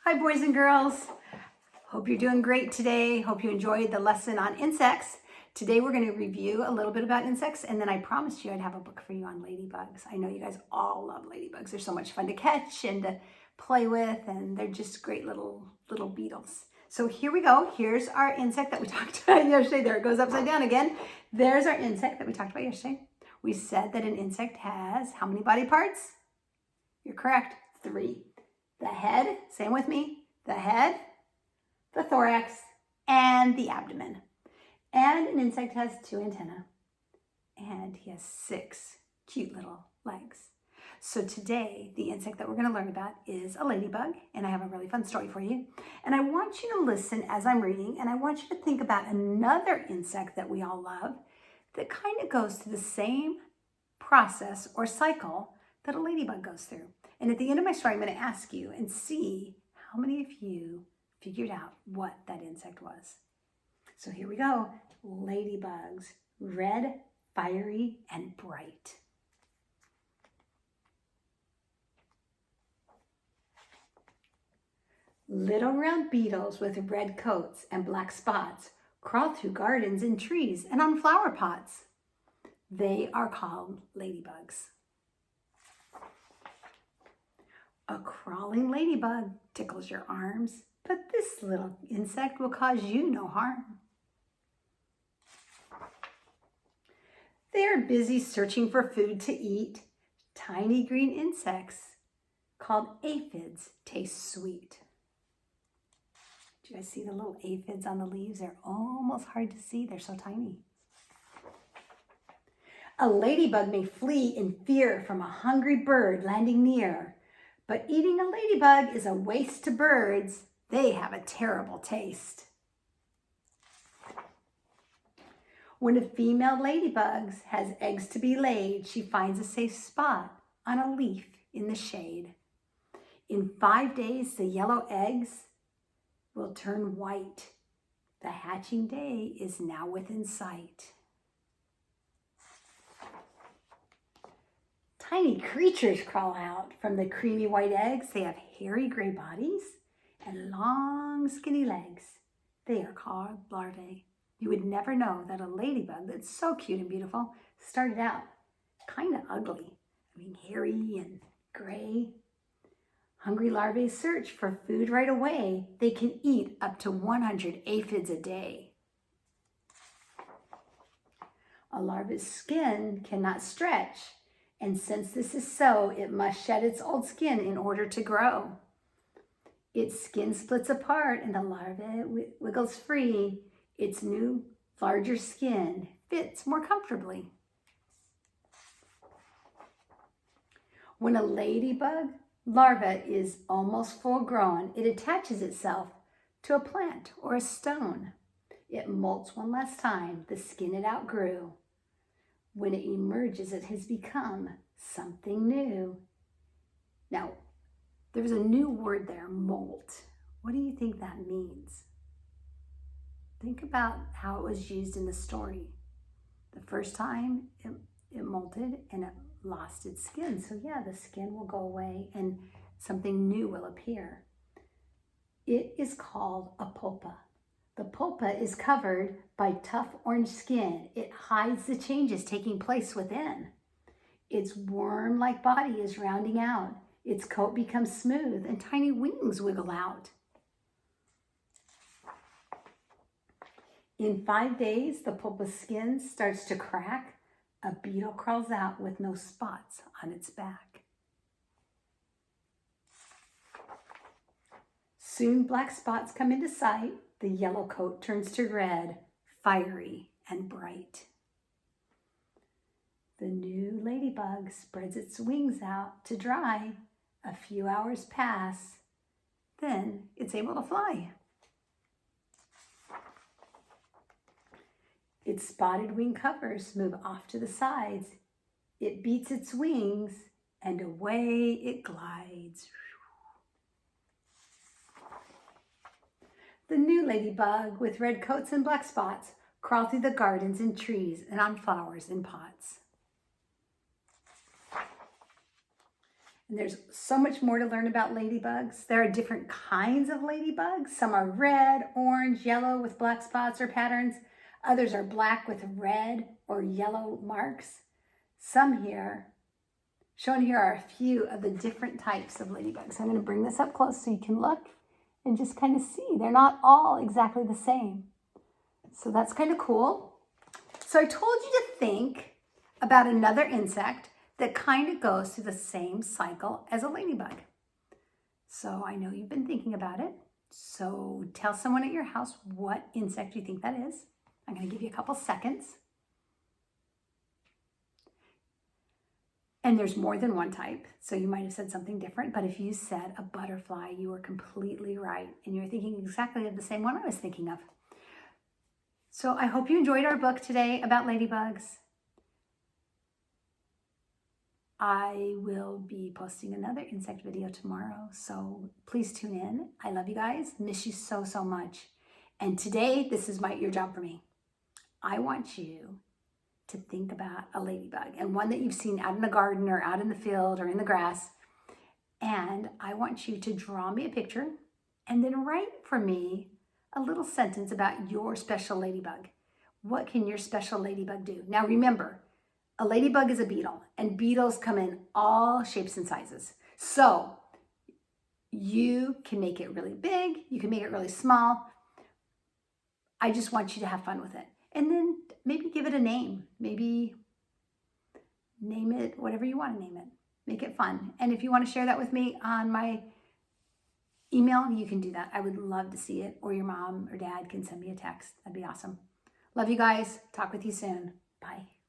Hi, boys and girls. Hope you're doing great today. Hope you enjoyed the lesson on insects. Today we're going to review a little bit about insects, and then I promised you I'd have a book for you on ladybugs. I know you guys all love ladybugs. They're so much fun to catch and to play with, and they're just great little beetles. So here we go. Here's our insect that we talked about yesterday. There it goes upside down again. There's our insect that we talked about yesterday. We said that an insect has how many body parts? You're correct, 3. The head, say them with me, the head, the thorax, and the abdomen. And an insect has 2 antennae, and he has 6 cute little legs. So today, the insect that we're going to learn about is a ladybug, and I have a really fun story for you. And I want you to listen as I'm reading, and I want you to think about another insect that we all love that kind of goes through the same process or cycle that a ladybug goes through. And at the end of my story, I'm going to ask you and see how many of you figured out what that insect was. So here we go. Ladybugs, red, fiery, and bright. Little round beetles with red coats and black spots crawl through gardens and trees and on flower pots. They are called ladybugs. A crawling ladybug tickles your arms, but this little insect will cause you no harm. They are busy searching for food to eat. Tiny green insects called aphids taste sweet. Do you guys see the little aphids on the leaves? They're almost hard to see. They're so tiny. A ladybug may flee in fear from a hungry bird landing near. But eating a ladybug is a waste to birds. They have a terrible taste. When a female ladybug has eggs to be laid, she finds a safe spot on a leaf in the shade. In 5 days, the yellow eggs will turn white. The hatching day is now within sight. Tiny creatures crawl out from the creamy white eggs. They have hairy gray bodies and long skinny legs. They are called larvae. You would never know that a ladybug that's so cute and beautiful started out kind of ugly. Hairy and gray. Hungry larvae search for food right away. They can eat up to 100 aphids a day. A larva's skin cannot stretch. And since this is so, it must shed its old skin in order to grow. Its skin splits apart and the larva wiggles free. Its new, larger skin fits more comfortably. When a ladybug larva is almost full grown, it attaches itself to a plant or a stone. It molts one last time, the skin it outgrew. When it emerges, it has become something new. Now, there's a new word there, molt. What do you think that means? Think about how it was used in the story. The first time it molted and it lost its skin. So yeah, the skin will go away and something new will appear. It is called a pulpa. The pulpa is covered by tough orange skin. It hides the changes taking place within. Its worm-like body is rounding out. Its coat becomes smooth and tiny wings wiggle out. In 5 days, the pulpa skin starts to crack. A beetle crawls out with no spots on its back. Soon black spots come into sight. The yellow coat turns to red, fiery and bright. The new ladybug spreads its wings out to dry. A few hours pass, then it's able to fly. Its spotted wing covers move off to the sides. It beats its wings and away it glides. The new ladybug with red coats and black spots crawl through the gardens and trees and on flowers in pots. And there's so much more to learn about ladybugs. There are different kinds of ladybugs. Some are red, orange, yellow with black spots or patterns. Others are black with red or yellow marks. Shown here are a few of the different types of ladybugs. I'm going to bring this up close so you can look and just kind of see. They're not all exactly the same. So that's kind of cool. So I told you to think about another insect that kind of goes through the same cycle as a ladybug. So I know you've been thinking about it. So tell someone at your house what insect you think that is. I'm going to give you a couple seconds. And there's more than one type, so you might have said something different, but if you said a butterfly, you were completely right, and you're thinking exactly of the same one I was thinking of. So I hope you enjoyed our book today about ladybugs. I will be posting another insect video tomorrow, so please tune in. I love you guys, miss you so, so much. And today, this is your job for me. I want you to think about a ladybug, and one that you've seen out in the garden or out in the field or in the grass. And I want you to draw me a picture and then write for me a little sentence about your special ladybug. What can your special ladybug do? Now remember, a ladybug is a beetle, and beetles come in all shapes and sizes. So you can make it really big, you can make it really small. I just want you to have fun with it. And then maybe give it a name. Maybe name it whatever you want to name it. Make it fun. And if you want to share that with me on my email, you can do that. I would love to see it. Or your mom or dad can send me a text. That'd be awesome. Love you guys. Talk with you soon. Bye.